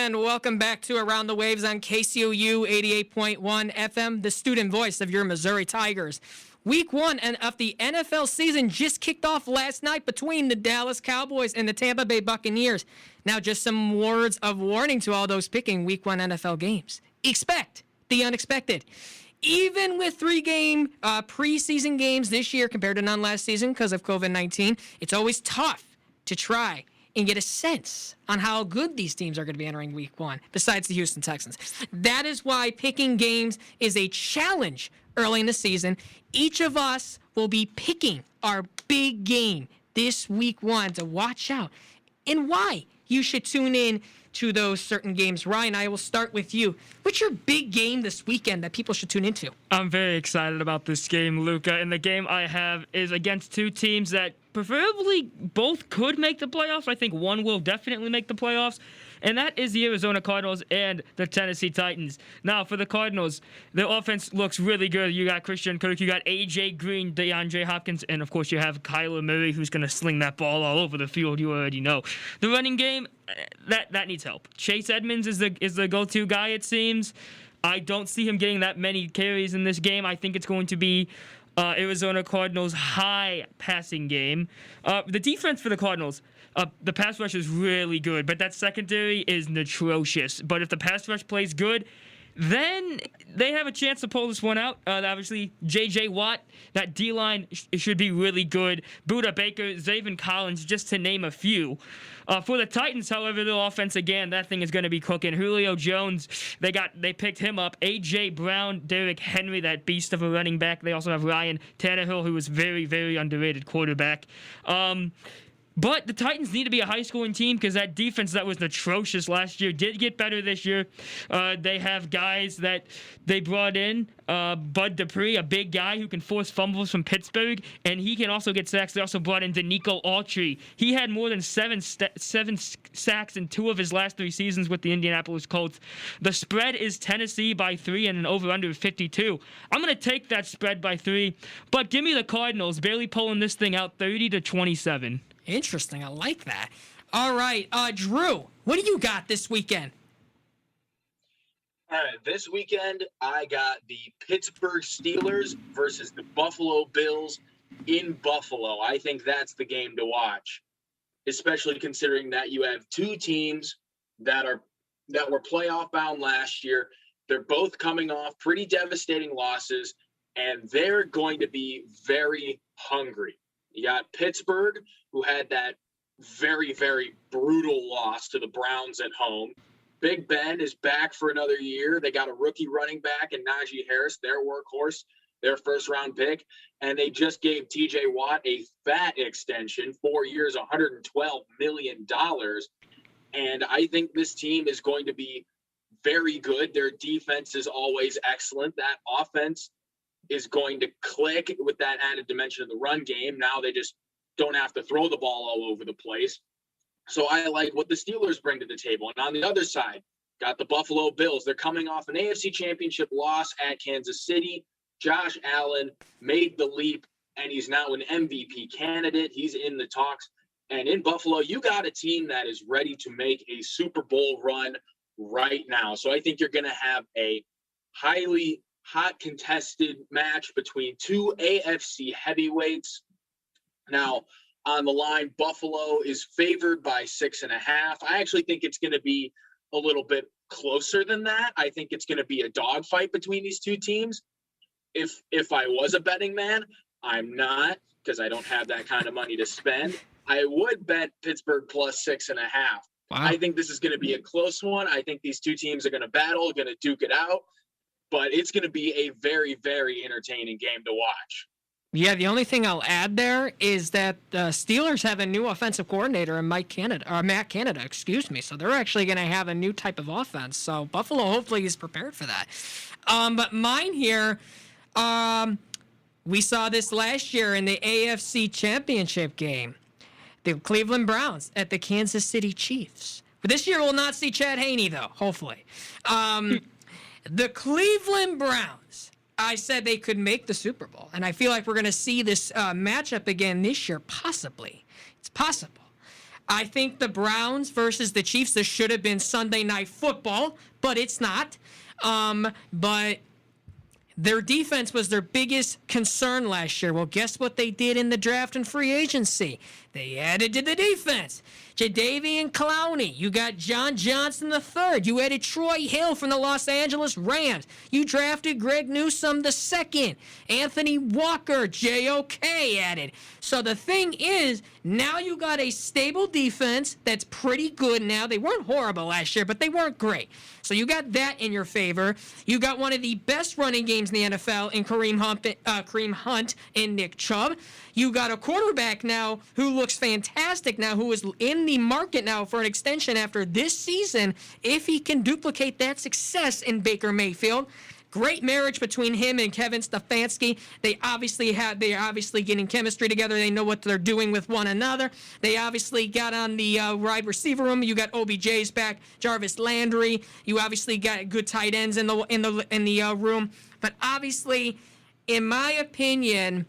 and welcome back to Around the Waves on KCOU 88.1 FM, the student voice of your Missouri Tigers. Week 1 of the NFL season just kicked off last night between the Dallas Cowboys and the Tampa Bay Buccaneers. Now, just some words of warning to all those picking Week 1 NFL games. Expect the unexpected. Even with 3-game preseason games this year compared to none last season because of COVID-19, it's always tough to try and get a sense on how good these teams are going to be entering Week 1, besides the Houston Texans. That is why picking games is a challenge early in the season. Each of us will be picking our big game this Week 1 to watch out and why you should tune in to those certain games. Ryan, I will start with you. What's your big game this weekend that people should tune into? I'm very excited about this game, Luca, and the game I have is against two teams that preferably both could make the playoffs. I think one will definitely make the playoffs, and that is the Arizona Cardinals and the Tennessee Titans. Now, for the Cardinals, their offense looks really good. You got Christian Kirk, you got A.J. Green, DeAndre Hopkins, and, of course, you have Kyler Murray, who's going to sling that ball all over the field. You already know. The running game, that needs help. Chase Edmonds is the go-to guy, it seems. I don't see him getting that many carries in this game. I think it's going to be Arizona Cardinals' high passing game. The defense for the Cardinals, the pass rush is really good, but that secondary is atrocious. But if the pass rush plays good, then they have a chance to pull this one out. Obviously, J.J. Watt, that D-line should be really good. Buda Baker, Zaven Collins, just to name a few. For the Titans, however, the offense, again, that thing is going to be cooking. Julio Jones, they picked him up. A.J. Brown, Derrick Henry, that beast of a running back. They also have Ryan Tannehill, who is very, very underrated quarterback. But the Titans need to be a high-scoring team because that defense that was atrocious last year did get better this year. They have guys that they brought in. Bud Dupree, a big guy who can force fumbles from Pittsburgh, and he can also get sacks. They also brought in Danico Autry. He had more than seven sacks in 2 of his last 3 seasons with the Indianapolis Colts. The spread is Tennessee by 3 and an over-under of 52. I'm going to take that spread by 3, but give me the Cardinals, barely pulling this thing out 30-27. Interesting. I like that. All right. Drew, what do you got this weekend? All right. This weekend, I got the Pittsburgh Steelers versus the Buffalo Bills in Buffalo. I think that's the game to watch, especially considering that you have 2 teams that were playoff bound last year. They're both coming off pretty devastating losses, and they're going to be very hungry. You got Pittsburgh, who had that very, very brutal loss to the Browns at home. Big Ben is back for another year. They got a rookie running back in Najee Harris, their workhorse, their first-round pick. And they just gave T.J. Watt a fat extension, 4 years, $112 million. And I think this team is going to be very good. Their defense is always excellent. That offense is going to click with that added dimension of the run game. Now they just don't have to throw the ball all over the place. So I like what the Steelers bring to the table. And on the other side, got the Buffalo Bills. They're coming off an AFC Championship loss at Kansas City. Josh Allen made the leap, and he's now an MVP candidate. He's in the talks. And in Buffalo, you got a team that is ready to make a Super Bowl run right now. So I think you're going to have a highly hot contested match between 2 AFC heavyweights. Now, on the line, Buffalo is favored by 6.5. I actually think it's going to be a little bit closer than that. I think it's going to be a dogfight between these 2 teams. If I was a betting man, I'm not, because I don't have that kind of money to spend. I would bet Pittsburgh plus 6.5. Wow. I think this is going to be a close one. I think these 2 teams are going to battle, going to duke it out. But it's going to be a very, very entertaining game to watch. Yeah, the only thing I'll add there is that the Steelers have a new offensive coordinator in Matt Canada, So they're actually going to have a new type of offense. So Buffalo hopefully is prepared for that. But mine here, we saw this last year in the AFC Championship game. The Cleveland Browns at the Kansas City Chiefs. But this year we'll not see Chad Haney, though, hopefully. The Cleveland Browns, I said they could make the Super Bowl. And I feel like we're going to see this matchup again this year, possibly. It's possible. I think the Browns versus the Chiefs, this should have been Sunday Night Football, but it's not. But their defense was their biggest concern last year. Well, guess what they did in the draft and free agency? They added to the defense. Jadeveon Clowney. You got John Johnson III. You added Troy Hill from the Los Angeles Rams. You drafted Greg Newsome II. Anthony Walker, JOK added. So the thing is, now you got a stable defense that's pretty good now. They weren't horrible last year, but they weren't great. So you got that in your favor. You got one of the best running games in the NFL in Kareem Hunt and Nick Chubb. You got a quarterback now who looks fantastic now, who is in the market now for an extension after this season if he can duplicate that success in Baker Mayfield. Great marriage between him and Kevin Stefanski. They're obviously getting chemistry together. They know what they're doing with one another. They obviously got on the wide receiver room. You got OBJ's back, Jarvis Landry. You obviously got good tight ends in the room. But obviously, in my opinion,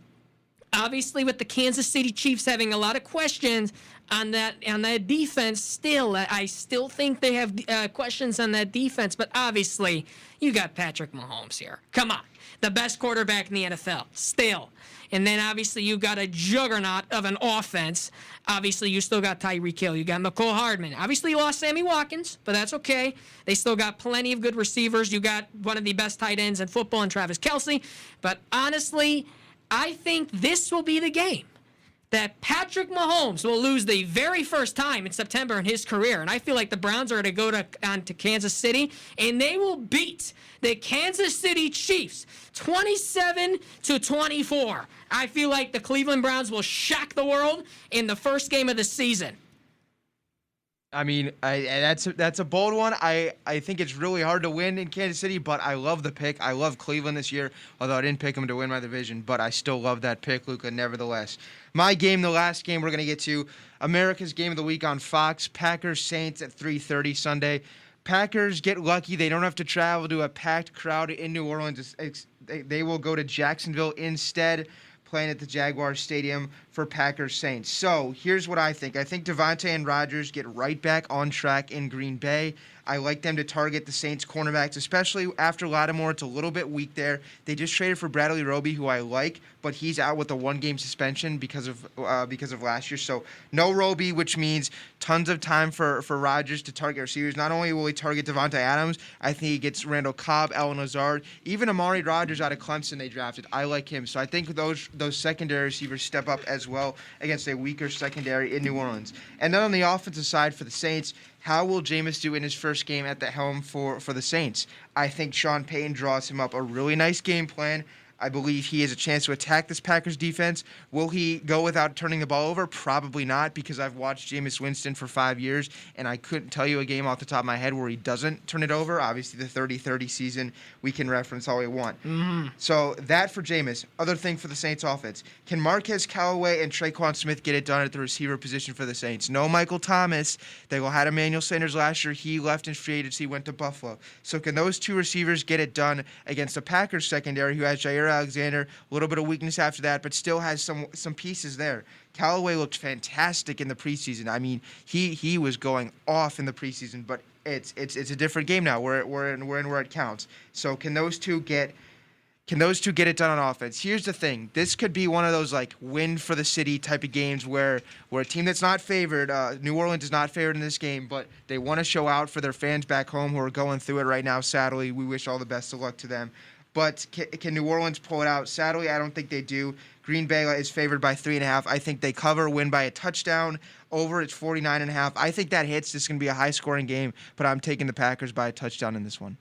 obviously with the Kansas City Chiefs having a lot of questions on that defense, I still think they have questions on that defense. But obviously, you got Patrick Mahomes here. Come on, the best quarterback in the NFL still. And then obviously you got a juggernaut of an offense. Obviously you still got Tyreek Hill. You got McCole Hardman. Obviously you lost Sammy Watkins, but that's okay. They still got plenty of good receivers. You got one of the best tight ends in football in Travis Kelce. But honestly, I think this will be the game that Patrick Mahomes will lose the very first time in September in his career. And I feel like the Browns are going to go on to Kansas City, and they will beat the Kansas City Chiefs 27-24. I feel like the Cleveland Browns will shock the world in the first game of the season. I mean, that's a bold one. I think it's really hard to win in Kansas City, but I love the pick. I love Cleveland this year, although I didn't pick them to win my division, but I still love that pick, Luca, nevertheless. My game, the last game we're going to get to, America's Game of the Week on Fox, Packers-Saints at 3:30 Sunday. Packers get lucky. They don't have to travel to a packed crowd in New Orleans. They will go to Jacksonville instead, playing at the Jaguars Stadium for Packers-Saints. So here's what I think. I think Devontae and Rodgers get right back on track in Green Bay. I like them to target the Saints cornerbacks, especially after Lattimore. It's a little bit weak there. They just traded for Bradley Roby, who I like, but he's out with a one-game suspension because of last year. So no Roby, which means tons of time for Rodgers to target receivers. Not only will he target Devontae Adams, I think he gets Randall Cobb, Allen Lazard, even Amari Rodgers out of Clemson they drafted. I like him. So I think those secondary receivers step up as well against a weaker secondary in New Orleans. And then on the offensive side for the Saints, how will Jameis do in his first game at the helm for the Saints? I think Sean Payton draws him up a really nice game plan. I believe he has a chance to attack this Packers defense. Will he go without turning the ball over? Probably not, because I've watched Jameis Winston for 5 years, and I couldn't tell you a game off the top of my head where he doesn't turn it over. Obviously, the 30-30 season, we can reference all we want. Mm-hmm. So that for Jameis. Other thing for the Saints offense. Can Marquez Callaway and Traquan Smith get it done at the receiver position for the Saints? No Michael Thomas. They had Emmanuel Sanders last year. He left in free agency, went to Buffalo. So can those two receivers get it done against the Packers secondary, who has Jair Alexander, a little bit of weakness after that, but still has some pieces there. Callaway looked fantastic in the preseason. I mean, he was going off in the preseason, but it's a different game now. We're in where it counts. So can those two get it done on offense? Here's the thing. This could be one of those win for the city type of games where a team that's not favored, New Orleans is not favored in this game, but they want to show out for their fans back home who are going through it right now. Sadly, we wish all the best of luck to them. But can New Orleans pull it out? Sadly, I don't think they do. Green Bay is favored by 3.5. I think they cover, win by a touchdown. Over, it's 49.5. I think that hits. This is going to be a high-scoring game, but I'm taking the Packers by a touchdown in this one.